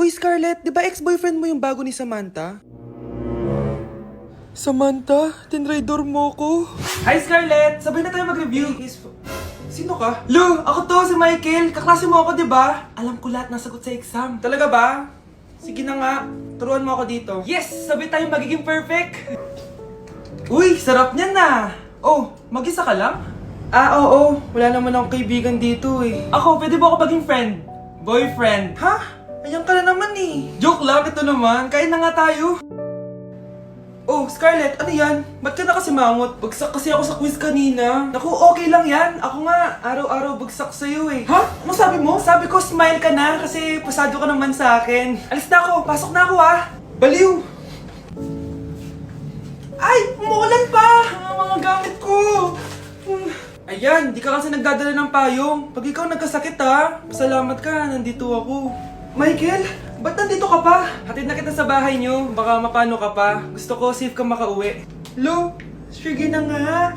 Uy, Scarlett, di ba ex-boyfriend mo yung bago ni Samantha? Samantha, tinraidor mo ko. Hi, Scarlett! Sabay na tayo mag-review. Sino ka? Lu, ako to, si Michael. Kaklase mo ako, di ba? Alam ko lahat ng sagot sa exam. Talaga ba? Sige na nga, turuan mo ako dito. Yes! Sabay tayo magiging perfect! Uy, sarap niyan na! Oh, mag-isa ka lang? Oo. Wala naman akong kaibigan dito eh. Ako, pwede ba ako maging friend? Boyfriend? Ha? Ayan ka na naman eh. Joke lang, ito naman. Kain na nga tayo. Oh, Scarlett, ano yan? Ba't ka na kasi mangot? Bagsak kasi ako sa quiz kanina. Naku, okay lang yan. Ako nga, araw-araw bagsak sa'yo eh. Ha? Ano sabi mo? Sabi ko, smile ka na kasi pasado ka naman sa akin. Alis na ako, pasok na ako ah. Baliw! Ay, umuulan pa! Ang mga gamit ko! Ayan, di ka kasi nagdadala ng payong. Pag ikaw nagkasakit ha, pasalamat ka, nandito ako. Michael, ba't nandito ka pa? Hatid na kita sa bahay niyo, baka mapano ka pa. Gusto ko safe ka makauwi. Lo, sige na nga.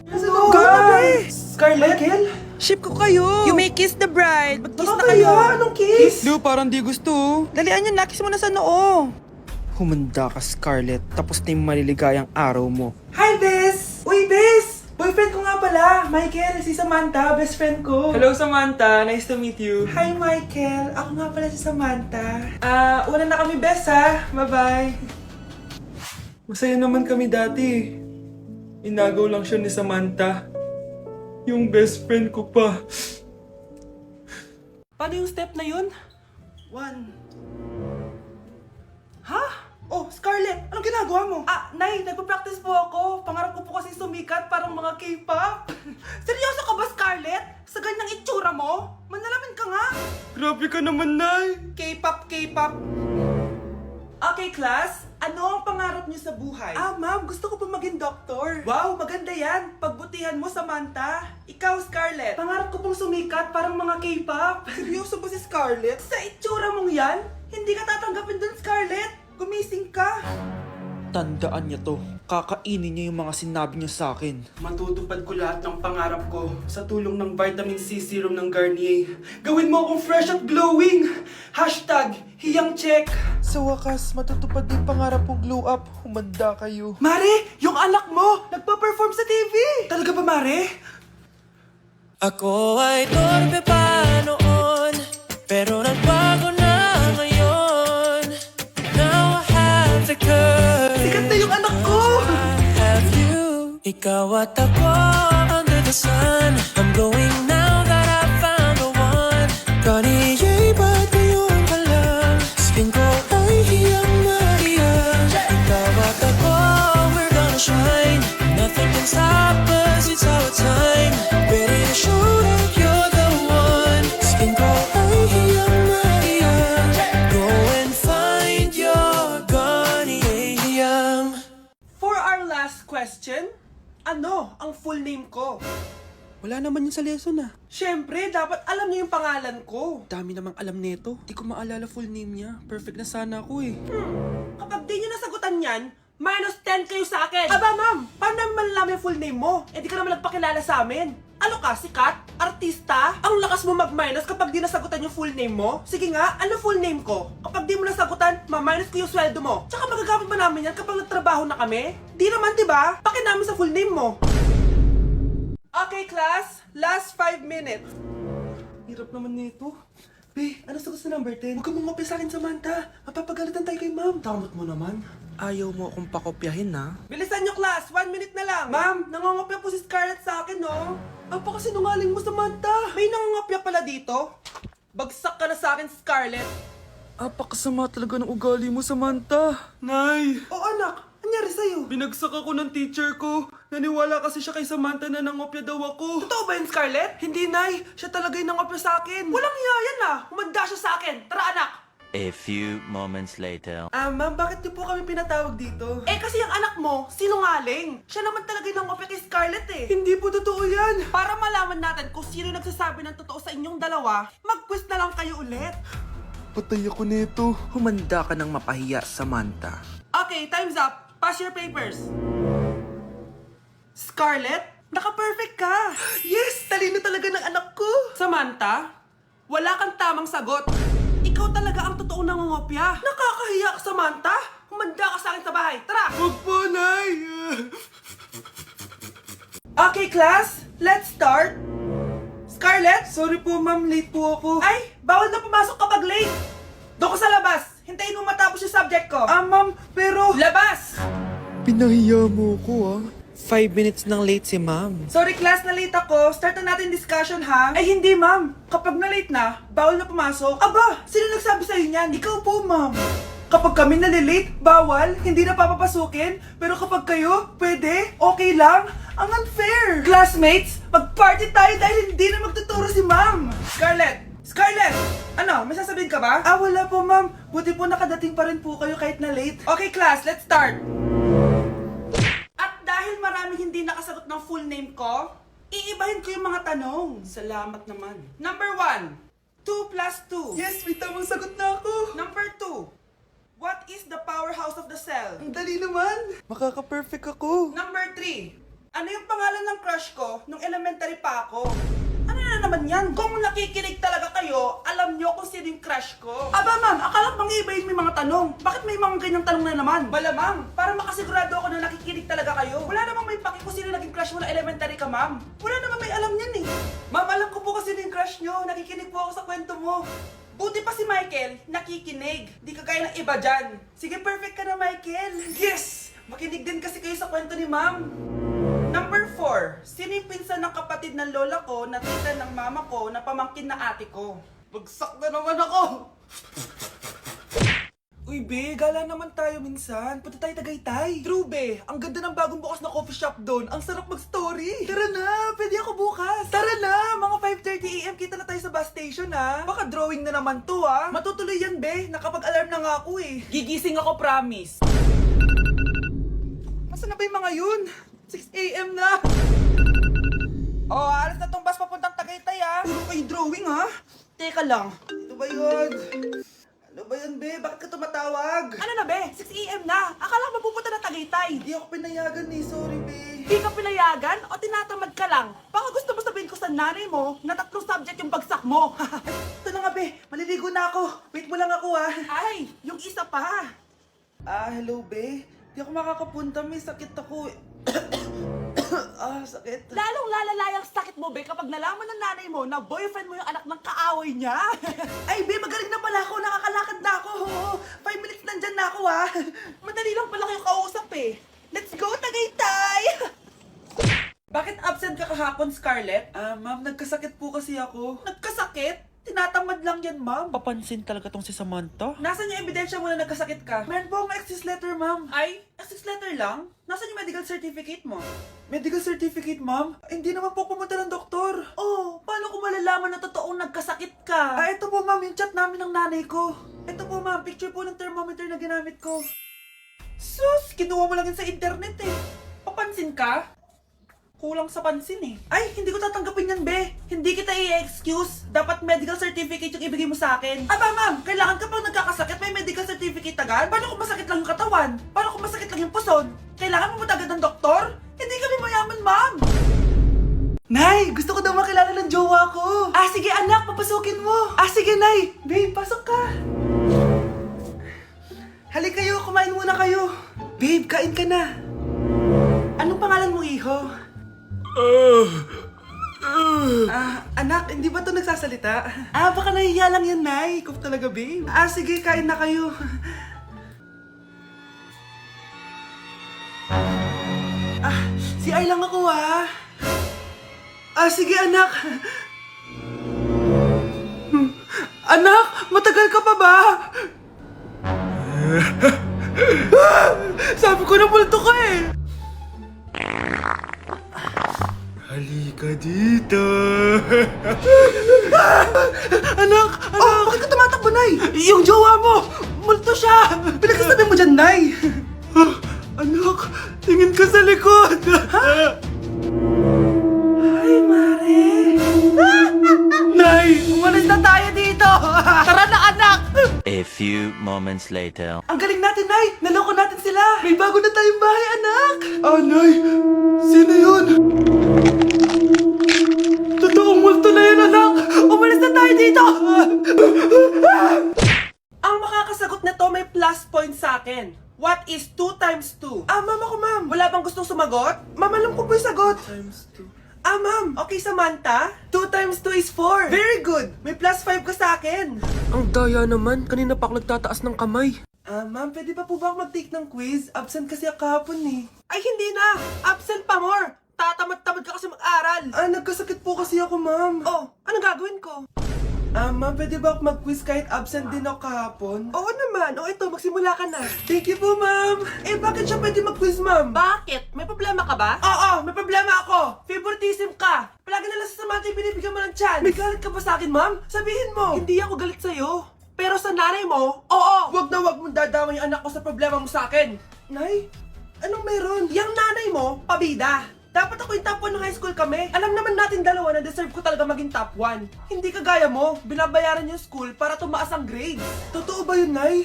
Nasa loob ka? Scarlett? Michael? Ship ko kayo! You may kiss the bride! Mag-kiss na Nakakaya, kayo! anong kiss? Lu, parang di gusto. Dalian nyo, nakis mo na sa noo! Humanda ka, Scarlett. Tapos na yung maliligayang araw mo. Hi, Bes! Uy, Bes! Boyfriend ko nga pala, Michael, si Samantha, best friend ko. Hello, Samantha. Nice to meet you. Hi, Michael. Ako nga pala si Samantha. Una na kami, Bes, ha? Bye-bye. Masaya naman kami dati. Inagaw lang siya ni Samantha. Yung best friend ko pa. Paano yung step na yun? 1. Ha? Oh, Scarlett! Anong ginagawa mo? Nay, nagpa-practice po ako. Pangarap ko po kasi sumikat parang mga K-pop. Seryoso ka ba, Scarlett? Sa ganyang itsura mo? Manalamin ka nga. Grabe ka naman, Nay. K-pop. Okay, class. Ano ang pangarap niyo sa buhay? Ma'am, gusto ko po maging doktor. Wow, maganda yan. Pagbutihan mo, Samantha. Ikaw, Scarlett. Pangarap ko pong sumikat parang mga K-pop. Seryoso ba si Scarlett? Sa itsura mong yan, hindi ka tatanggapin dun, Scarlett. Gumising ka! Tandaan niya to. Kakainin niya yung mga sinabi niya sa akin. Matutupad ko lahat ng pangarap ko sa tulong ng vitamin C serum ng Garnier. Gawin mo akong fresh at glowing! #hiyangcheck. Sa wakas, matutupad din pangarap kong glow up. Humanda kayo. Mare! Yung anak mo! Nagpa-perform sa TV! Talaga ba, Mare? Ako ay torpe pa noon, pero nagbago na ngayon. Now I have the courage. Sikat na yung anak ko! I have you. Ikaw at ako under the sun. I'm glowing now that I found the one. Garnier, ba't ngayon ka lang? Skin ko ay hiyang Maria. Ikaw at ako, we're gonna shine. Nothing can stop us, it's our time. Ready to show that you're the one. Skin ko ay hiyang Maria. Go and find your Garnier hiyang. For our last question, ano ang full name ko? Wala naman yun sa lesson ah. Siyempre, dapat alam niyo yung pangalan ko. Dami namang alam nito. Di ko maalala full name niya. Perfect na sana ako eh. Kapag di nyo nasagutan yan, -10 kayo sa akin. Aba, ma'am, paano namin malalaman yung full name mo? Eh di ka naman nagpakilala sa amin. Ano ka, sikat? Artista? Ang lakas mo mag-minus kapag di nasagutan yung full name mo? Sige nga, ano full name ko? Kapag di mo nasagutan, ma-minus ko yung sweldo mo. Tsaka magagamit ba namin yan kapag nagtrabaho na kami? Di naman, di ba? Pakin namin sa full name mo. Okay, class. Last 5 minutes. Hirap naman nito. Be, ano sagot sa number 10? Huwag ka mong sa akin, Samantha. Mapapagalitan tayo kay ma'am. Tamot mo naman. Ayaw mo akong pakopyahin na. Bilisan nyo, class! 1 minute na lang! Ma'am, nangongopya po si Scarlett sa akin, no? Apakasinungaling mo, Samantha! May nangongopya pala dito? Bagsak ka na sa akin, Scarlett! Apakasama talaga ng ugali mo, Samantha. Nay! O anak, anyari sa'yo? Binagsak ako ng teacher ko. Naniwala kasi siya kay Samantha na nangopya daw ako. Totoo ba yun, Scarlett? Hindi, Nay! Siya talaga yung nangopya sa akin! Walang iya yan, ah! Humanda siya sa akin! Tara, anak! A few moments later. Ma'am, bakit niyo po kami pinatawag dito? Eh, kasi yung anak mo, sinungaling. Siya naman talaga yung nangopya kay Scarlett eh. Hindi po totoo yan. Para malaman natin kung sino nagsasabi ng totoo sa inyong dalawa, mag-quiz na lang kayo ulit. Patay ako nito. Humanda ka ng mapahiya, Samantha. Okay, time's up. Pass your papers. Scarlett, naka-perfect ka. Yes, talino talaga ng anak ko. Samantha, wala kang tamang sagot. ikaw talaga ang totoong nangongopya. Nakakahiya ka, Samantha. Humanda ka sa akin sa bahay. Tara! Huwag po, Nay! Okay, class. Let's start. Scarlett? Sorry po, ma'am. Late po ako. Ay, bawal na pumasok kapag late. Doon ko sa labas. Hintayin mo matapos yung subject ko. Ma'am, pero... Labas! Pinahiya mo ko, 5 minutes nang late si ma'am. Sorry class, na late ako. Start na natin discussion ha. Ay hindi ma'am. Kapag na late na, bawal na pumasok. Aba, sino nagsabi sa'yo niyan? Ikaw po ma'am. Kapag kami nalilate, bawal, hindi na papapasukin. Pero kapag kayo, pwede, okay lang. Ang unfair. Classmates, mag-party tayo dahil hindi na magtuturo si ma'am. Scarlett! Scarlett! Ano, may sasabihin ka ba? Wala po, ma'am. Buti po nakadating pa rin po kayo kahit na late. Okay class, let's start. At dahil maraming hindi nakasagot ng full name ko, iibahin ko yung mga tanong. Salamat naman. Number 1, 2 plus 2. Yes, may tamang sagot na ako. Number 2, what is the powerhouse of the cell? Ang dali naman. Makaka-perfect ako. Number 3, ano yung pangalan ng crush ko nung elementary pa ako? Ano na naman yan? Kung nakikinig talaga kayo, alam nyo kung sino yung crush ko. Aba ma'am, akala ko mangiibahin may mga tanong. Bakit may mga ganyang tanong na naman? Malamang, para makasigurado ako na nakikinig talaga kayo. Wala namang may paki kung sino naging crush mo na elementary ka ma'am. Wala namang may alam yan eh. Ma'am, alam ko po kasi sino yung crush nyo. Nakikinig po ako sa kwento mo. Buti pa si Michael, nakikinig. Di kagaya ng iba dyan. Sige, perfect ka na Michael. Yes! Makinig din kasi kayo sa kwento ni ma'am. Number 4, sino yung pinsan ng kapatid ng lola ko na tita ng mama ko na pamangkin na ate ko? Bagsak na naman ako. Uy, be, gala naman tayo minsan. Punta tayo Tagaytay. True, be. Ang ganda ng bagong bukas na coffee shop doon. Ang sarap mag-story. Tara na, pwede ako bukas. Tara na, mga 5:30 AM kita na tayo sa bus station, ha. Baka drawing na naman to, ha. Matutuloy yan, be. Nakapag-alarm na nga ako, eh. Gigising ako, promise. Nasaan na ba yung mga yun? 6 AM na. Oh, alas na tong bus papuntang Tagaytay, ha? Puro kayo drawing, ha. Teka lang. Ano ba yun? Ano ba yun, be? Bakit ka tumatawag? Ano na, be? 6 AM na. Akala ko mapupunta na Tagaytay. Hindi ako pinayagan, eh. Sorry, be. Di ka pinayagan o tinatamad ka lang? Baka gusto mo sabihin ko sa nanay mo na 3 subject yung bagsak mo. Ito na nga, be. Maliligo na ako. Wait mo lang ako, ha. Ay, yung isa pa. Hello, be. Di ako makakapunta. May sakit ako, eh. Sakit. Lalong lalala yung sakit mo, be, kapag nalaman ng nanay mo na boyfriend mo yung anak ng kaaway niya. Ay, be, magaling na pala ako. Nakakalakad na ako. 5 minutes nandyan na ako, ha. Madali lang pala kayo kausap eh. Let's go, Tagaytay! Bakit absent ka kahapon, Scarlett? Ma'am, nagkasakit po kasi ako. Nagkasakit? Tinatamad lang yan, ma'am. Papansin talaga tong si Samantha. Nasaan yung ebidensya mo na nagkasakit ka? Meron po akong excuse letter, ma'am. Ay, access letter lang? Nasaan yung medical certificate mo? Medical certificate, ma'am? Hindi naman po pumunta ng doktor. Oh, paano ko malalaman na totoong nagkasakit ka? Ito po, ma'am, yung chat namin ng nanay ko. Ito po, ma'am, picture po ng thermometer na ginamit ko. Sus, kinuha mo lang yun sa internet eh. Papansin ka? Kulang sa pansin eh. Ay, hindi ko tatanggapin yan, be. Hindi kita i-excuse. Dapat medical certificate yung ibigay mo sa akin. Aba, ma'am, kailangan ka pang nagkakasakit, may medical certificate agad? Paano kung masakit lang yung katawan? Paano kung masakit lang yung puson? Kailangan mo agad ng doktor? Hindi kami mayaman, ma'am. Nay, gusto ko daw makilala ng jowa ko. Sige anak, papasukin mo. Sige, Nay. Babe, pasok ka. Halika kayo, kumain muna kayo. Babe, kain ka na. Anong pangalan mo, iho? Anak, hindi ba ito nagsasalita? Baka nahihiya lang yan, Nay. Ikaw talaga, babe. Sige, kain na kayo. CR lang ako, ha. Sige, anak. Anak, matagal ka pa ba? Sabi ko na multo ka eh. Halika dito. Anak! Bakit ka tumatakbo, Nay? Yung jowa mo! Multo siya! Pinagsasabi mo dyan, Nay! Anak, tingin ka sa likod! Ay, Mare! Nay, umalis na tayo dito! Tara na, anak! A few moments later. Ang galing natin, Nay! Naloko natin sila! May bago na tayong bahay, anak! Nay! Sino yun? Totoong multo na yun, anak! Umalis na tayo dito! Ang makakasagot na to may plus point sa akin. What is 2 times 2? Ah, ma'am ako, ma'am. Wala bang gustong sumagot? Ma'am, alam ko po yung sagot. Times 2. Ah, ma'am. Okay, Samantha? 2 times 2 is 4. Very good! May plus 5 ka sa akin. Ang daya naman. Kanina pa ako nagtataas ng kamay. Ah, ma'am, pwede pa po ba ako mag-take ng quiz? Absent kasi ako kahapon eh. Ay, hindi na! Absent pa more! Tatamad-tamad ka kasi mag-aral. Ah, nagkasakit po kasi ako, ma'am. Oh, anong gagawin ko? Ah, ma'am, pwede ba ako mag-quiz kahit absent din ako kahapon? Oo naman. O ito, magsimula ka na. Thank you po, ma'am. Eh, bakit siya pwede mag-quiz, ma'am? Bakit? May problema ka ba? Oo, may problema ako. Favoritism ka. Palagi na lang sa Samantha yung binibigyan mo ng chance. May galit ka ba sa akin, ma'am? Sabihin mo. Hindi ako galit sa'yo. Pero sa nanay mo, oo. Wag na wag mong dadamay yung anak ko sa problema mo sa akin. Nay, anong meron? Yang nanay mo, pabida. Dapat ako yung top 1 ng high school kami. Alam naman natin dalawa na deserve ko talaga maging top 1. Hindi kagaya mo, binabayaran yung school para tumaas ang grades. Totoo ba yun, Nay?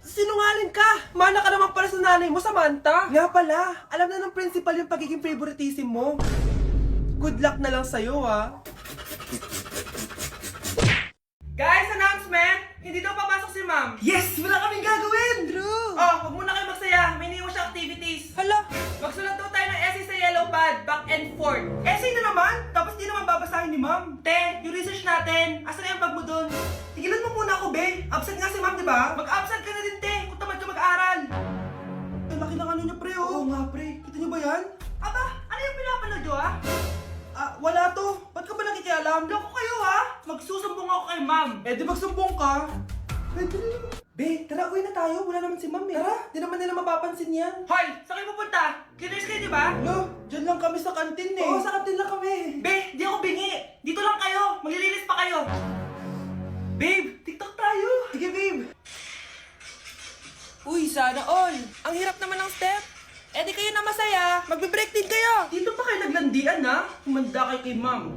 Sinungaling ka! Mana ka naman para sa nanay mo, Samantha. Nga pala, alam na ng principal yung pagiging favoritism mo. Good luck na lang sa'yo, ah. Guys, announcement! Hindi daw papasok si ma'am. Yes! Wala kaming gagawin! True! Oh, huwag muna kayo magsaya. May iniwan siya activities. Hala! Magsulat daw tayo ng essay sa yellow pad, back and forth. Essay na naman! Tapos di naman babasahin ni ma'am. Te, yung research natin, asan na yung bag mo dun? Tigilan mo muna ako, be. Absent nga si ma'am, di ba? Mag-absent ka na din, te, kung tamad ka mag-aral. Ang laki ng ano niya, pre, oh. Oo nga, pre. Kita niyo ba yan? Aba, ano yung pinapanood nyo, ha? Wala to. Ba't ka ba nakikialam? Loko kayo, ha? Magsusumbong ako kay ma'am. Eh, di magsumbong ka. Pwede na. Be, tara, uwi na tayo. Wala naman si ma'am, eh. Tara, di naman nila mapapansin yan. Hoy, saan kayo pupunta? Cleaners kayo, di ba? Lo, dyan lang kami sa kantin, eh. Oo, sa kantin lang kami. Be, di ako bingi. Dito lang kayo. Maglilinis pa kayo. Babe, TikTok tayo. Sige, babe. Uy, sana all. Ang hirap naman ng step. Eh di kayo na masaya. Magbe-break din kayo. Dito pa kayo naglandian, ha? Humanda kayo kay ma'am.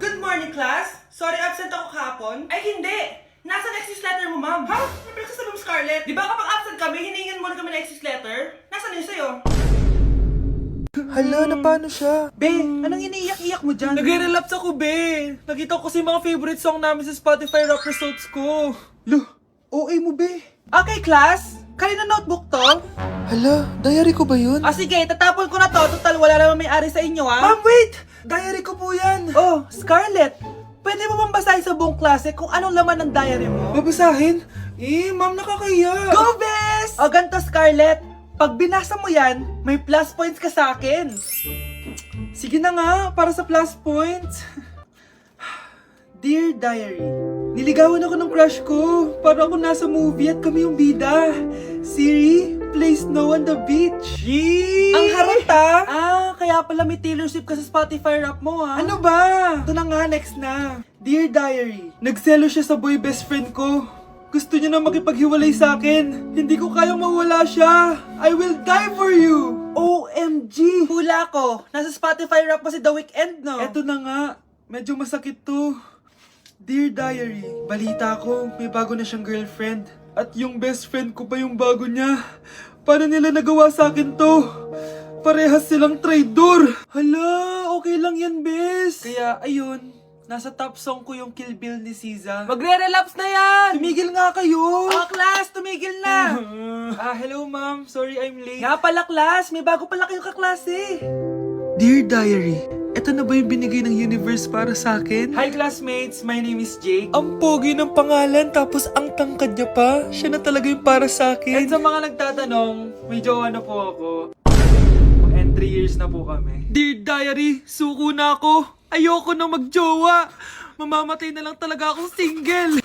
Good morning, class. Sorry, absent ako kahapon. Ay, hindi. Nasa excuse letter mo, ma'am. Ha? May pinagsasabi mo, Scarlett. Di ba kapag absent kami, hiningan mo na kami ng excuse letter? Nasaan yun sa'yo? Hala, na paano siya? Be, anong iniiyak-iyak mo dyan? Nagre-relapse ako, be. Nakita ko kasi mga favorite song namin sa Spotify rap results ko. Lo, OA mo, be. Okay, class. Kanina notebook to? Hala, diary ko ba yun? Sige, tatapon ko na to. Total, wala naman may-ari sa inyo, ha? Ma'am, wait! Diary ko po yan. Oh, Scarlett. Pwede mo bang basahin sa buong klase kung anong laman ng diary mo? Babasahin? Eh, ma'am, nakakahiya. Go, Bes! O ganito, Scarlett. Pag binasa mo yan, may plus points ka sa akin. Sige na nga, para sa plus points. Dear Diary, niligawan ako ng crush ko. Para ako nasa movie at kami yung bida. Siri, play Snow on the Beach. Yee! Ang harot, ha? Kaya pala may Taylor Swift ka sa Spotify rap mo, ha? Ano ba? Ito na nga, next na. Dear Diary, nagselo siya sa boy best friend ko. Gusto niya na makipaghiwalay sa akin. Hindi ko kayang mawala siya. I will die for you. OMG! Hula ko. Nasa Spotify rap mo si The Weeknd, no? Eto na nga, medyo masakit to. Dear Diary, balita ko, may bago na siyang girlfriend. At yung best friend ko pa yung bago niya. Paano nila nagawa sa akin to? Parehas silang traidor. Hala, okay lang yan, bes. Kaya, ayun, nasa top song ko yung Kill Bill ni SZA. Magre-relapse na yan! Tumigil nga kayo! Oh, class, tumigil na! Hello ma'am, sorry I'm late. Nga pala, class, may bago pala kayong kaklase. Dear Diary, eto na ba yung binigay ng universe para sa akin? Hi classmates, my name is Jake. Ang pogi ng pangalan tapos ang tangkad niya pa. Siya na talaga yung para sa akin. At sa mga nagtatanong, may jowa na po ako. And 3 years na po kami. Dear Diary, suko na ako. Ayoko na magjowa. Mamamatay na lang talaga akong single.